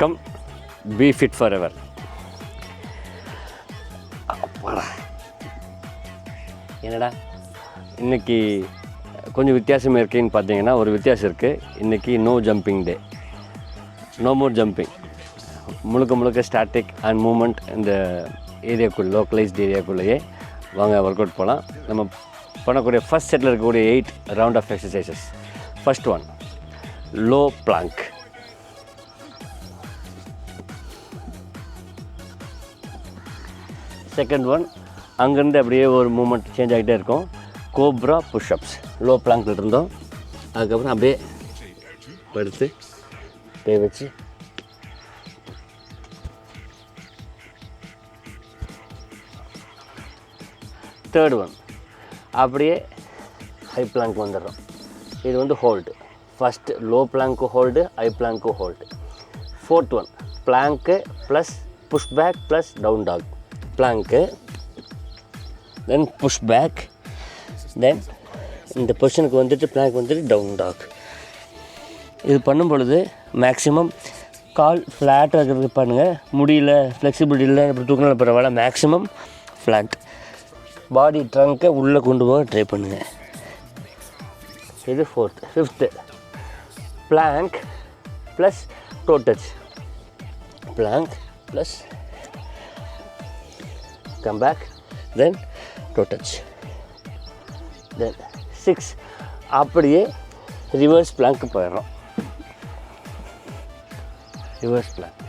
வணக்கம். B fit for ever. என்னடா இன்றைக்கி கொஞ்சம் வித்தியாசமாக இருக்குன்னு பார்த்தீங்கன்னா ஒரு வித்தியாசம் இருக்குது. இன்றைக்கி நோ ஜம்பிங் டே, நோ மோர் ஜம்பிங். முழுக்க ஸ்டாட்டிக் அண்ட் மூமெண்ட் இந்த ஏரியாக்குள்ளே, லோக்கலைஸ்டு ஏரியாக்குள்ளேயே வாங்க ஒர்க் அவுட் போகலாம். நம்ம பண்ணக்கூடிய ஃபஸ்ட் செட்டில் இருக்கக்கூடிய 8 round of exercises. First one low plank. Second one அங்கேருந்து அப்படியே ஒரு மூமெண்ட் சேஞ்ச் ஆகிட்டே இருக்கும். Cobra push-ups. லோ பிளாங்கில் இருந்தோம், அதுக்கப்புறம் அப்படியே படுத்து கை வச்சு தேர்ட் ஒன் அப்படியே ஹை பிளாங்க் வந்துடுறோம். இது வந்து hold. First low plank hold, high plank hold. Fourth one plank plus push back plus down dog. Plank, then push back, then இந்த பொசிஷனுக்கு வந்துட்டு பிளாங்க் வந்துட்டு டவுன் டாக். இது பண்ணும் பொழுது மேக்ஸிமம் கால் ஃப்ளாட்டாக இருக்கிறது பண்ணுங்கள். முடியல, ஃப்ளெக்சிபிலிட்டி இல்லை, இப்படி தூக்கினாலும் பரவாயில்ல, மேக்ஸிமம் ஃப்ளாட். பாடி ட்ரங்கை உள்ளே கொண்டு போக ட்ரை பண்ணுங்கள். இது fourth. Fifth plank plus toe touch. Plank plus come back, then toe touch. Then 6 அப்படியே ரிவர்ஸ் பிளாங்க்கு போயிடுறோம். Reverse plank.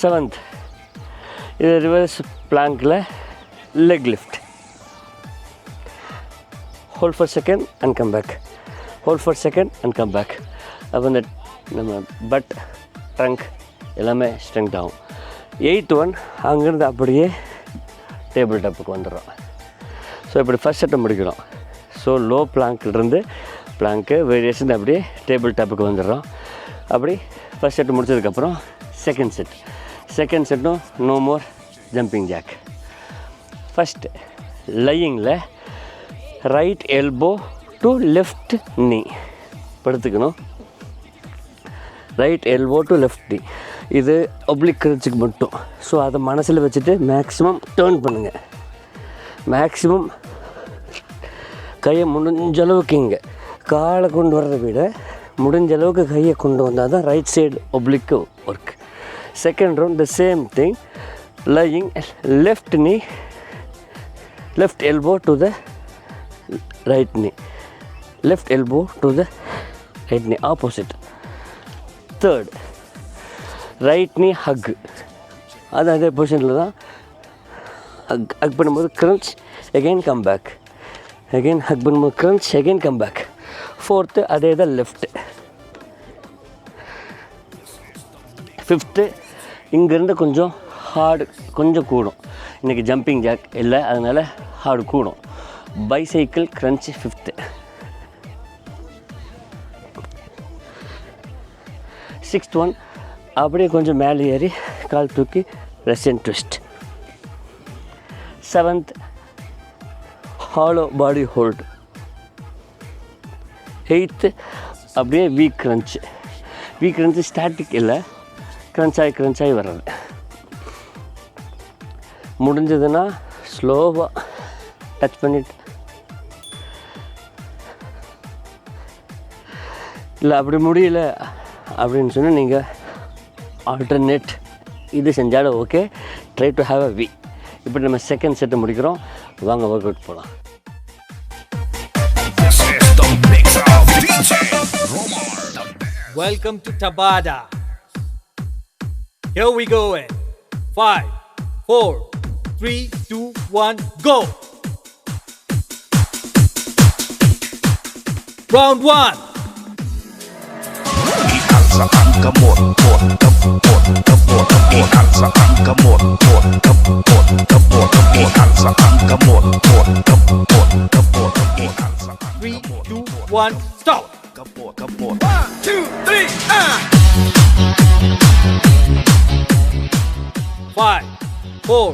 7th இது ரிவர்ஸ் பிளாங்கில் leg lift. Hold for second and come back, hold for second and come back. அப்போ இந்த நம்ம but trunk எல்லாமே strength ஆகும். 8th one அங்கேருந்து அப்படியே டேபிள் டாப்புக்கு வந்துடுறோம். ஸோ இப்படி ஃபஸ்ட் செட்டை முடிக்கிறோம். ஸோ லோ பிளாங்க்லேருந்து பிளாங்க்கு வேரியேஷன் அப்படியே டேபிள் டாப்புக்கு வந்துடுறோம். அப்படி ஃபஸ்ட் செட்டு முடிச்சதுக்கப்புறம் செகண்ட் செட். செகண்ட் செட்டும் no more jumping jack. First லையிங்கில் right elbow to left knee படுத்துக்கணும். Right elbow to left knee. இது ஒப்ளிக் கிரன்ச்சுக்கு மட்டும். ஸோ அதை மனசில் வச்சுட்டு மேக்ஸிமம் டேர்ன் பண்ணுங்கள். மேக்ஸிமம் கையை முடிஞ்ச அளவுக்கு இங்கே காலை கொண்டு வர்றதை விட முடிஞ்ச அளவுக்கு கையை கொண்டு வந்தால் தான் right side oblique work. Second round the same thing. Lying left knee, left elbow to the right knee, left elbow to the right knee, opposite. Third right knee hug. அது அதே பொசிஷனில் தான் ஹக் பண்ணும்போது crunch, again come back, again hug பண்ணும்போது crunch, again come back. Fourth அதே தான் left. Fifth இங்கேருந்து கொஞ்சம் ஹார்டு கொஞ்சம் கூடும். இன்றைக்கி ஜம்பிங் ஜாக் இல்லை, அதனால் ஹார்டு கூடும். Bicycle crunch 5th. 6th one அப்படியே கொஞ்சம் மேலே ஏறி கால் தூக்கி ரெஸ்ட் ட்விஸ்ட். 7th ஹாலோ பாடி ஹோல்டு. 8th அப்படியே வீக் க்ரன்ச். வீக் க்ரன்ச்சு ஸ்டாட்டிக் இல்லை, க்ரன்ச்சாகி வர்றது. முடிஞ்சதுன்னா ஸ்லோவாக டச் பண்ணிட்டு, இல்லை அப்படி முடியல அப்படின்னு சொன்னால் நீங்கள் ஆல்டர்னேட் இது செஞ்சாலும் okay. Try to have a V. இப்படி நம்ம செகண்ட் செட்டை முடிக்கிறோம். வாங்க ஒர்க் அவுட் போகலாம். Welcome to Tabata. Here we go in 5, 4, 3, 2, 1, go. Round 1. Three, two, one, stop. 1, 2, 3, 5, 4,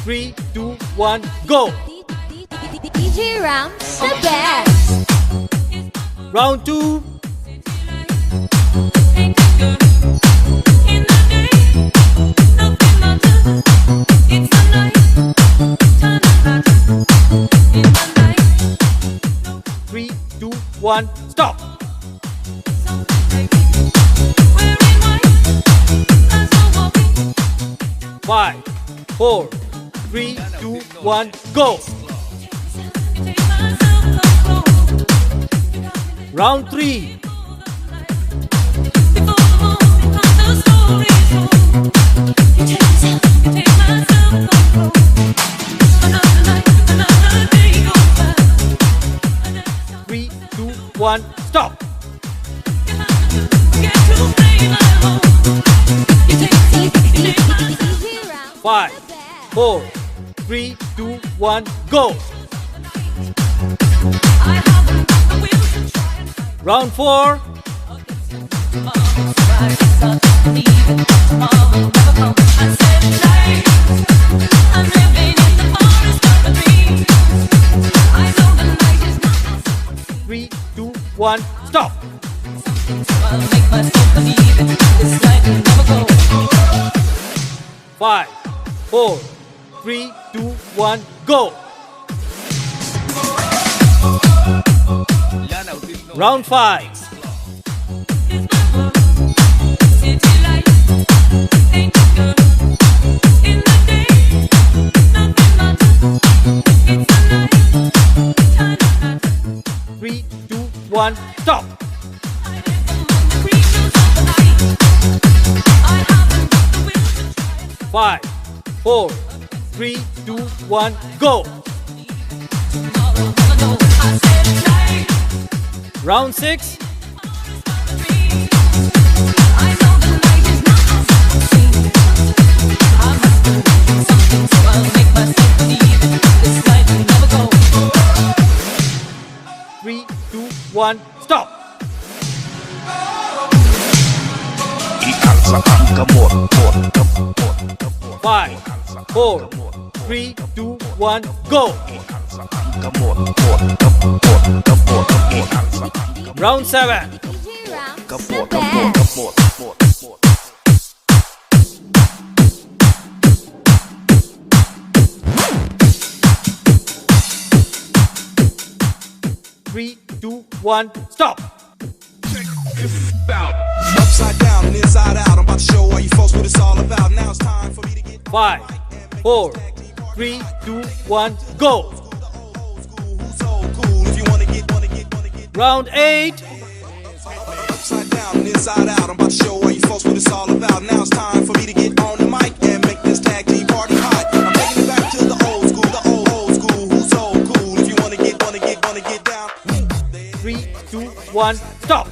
3, 2, 1, go. DJ Ram, the best. Round 2. Three, two, one, stop. 5, 4, 3, 2, 1, go. Round 3. Three, two, one, stop. DJ round. 5, 4, 3, 2, 1, go. Round 4. Three, two, one, stop. 5, 4, 3, 2, 1, go. Round 5. Three, two, one, stop. 5, 4, 3, 2, 1, go. Round 6. Three, two, one, stop. Five, 4, 3, 2, 1, go. Round 7. DJ round. The best. Three, two, one, stop. Upside down and inside out. I'm about to show all you folks what it's all about. Now it's time for me to get 5, 4, 3, 2, 1, go. who's so cool. If you wanna get Round 8. upside down and inside out. I'm about to show all you folks what it's all about. Now it's time for me to get on the mic and make this tag team party hot. I'm taking it back to the old school, the old school. Who's so cool? If you wanna get down. 3, 2, 1, stop.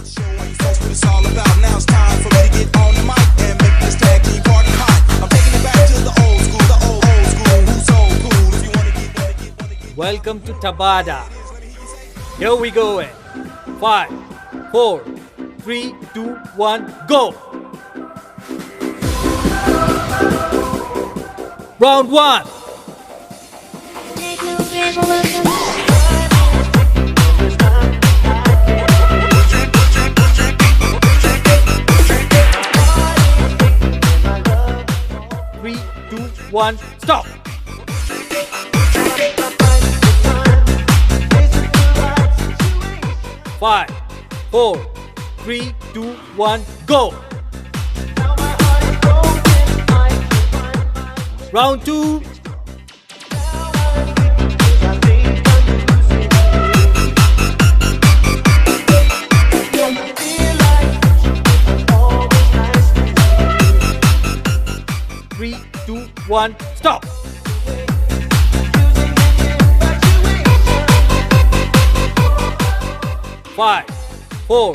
Show all you folks what it's all about. Now it's time for me to get on the mic and make this tag team party hot. I'm taking it back to the old school, the old school. Who's so cool? If you wanna get Welcome to Tabata. Here we go. 5, 4, 3, 2, 1, go. Round 1. Three, two, one, stop. 5, 4, 3, 2, 1, go. Round 2. Three, two, one, stop. 5, 4,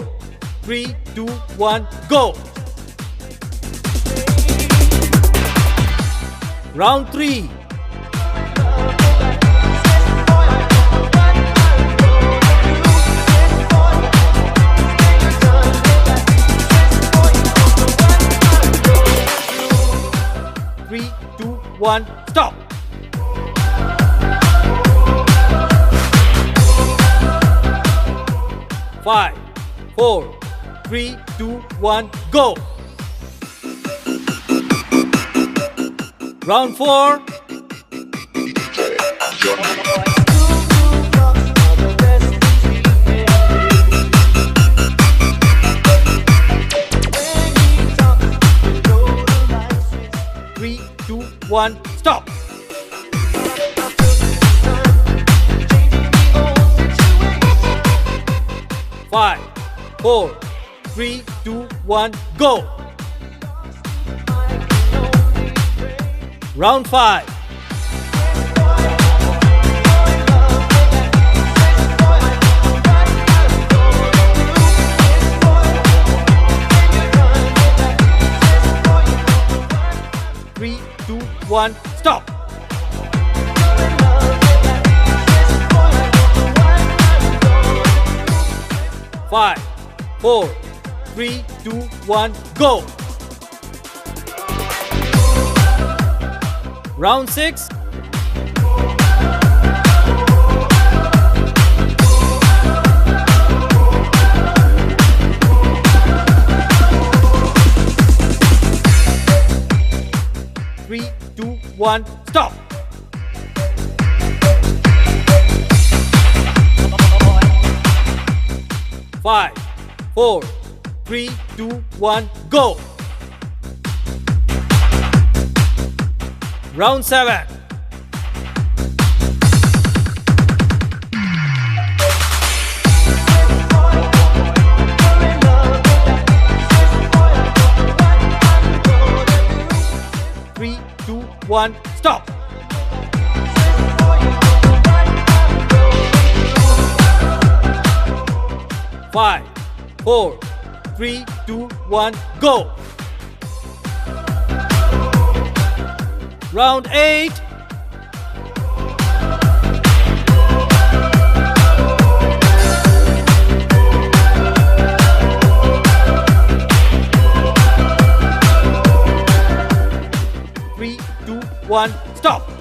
3, 2, 1, go. Round 3. Three, two, one, stop. 5, 4, 3, 2, 1, go! Round 4. Three, two, one, stop. Five, 4, 3, 2, 1, go. Round 5. Three, two, one, stop. Five, 4, 3, 2, 1, go. Round 6. Three, two, one, stop. Five, 4, 3, 2, 1, go. Round 7. Three, two, one, stop. Five, 4, 3, 2, 1, go. Round 8. Three, two, one, stop.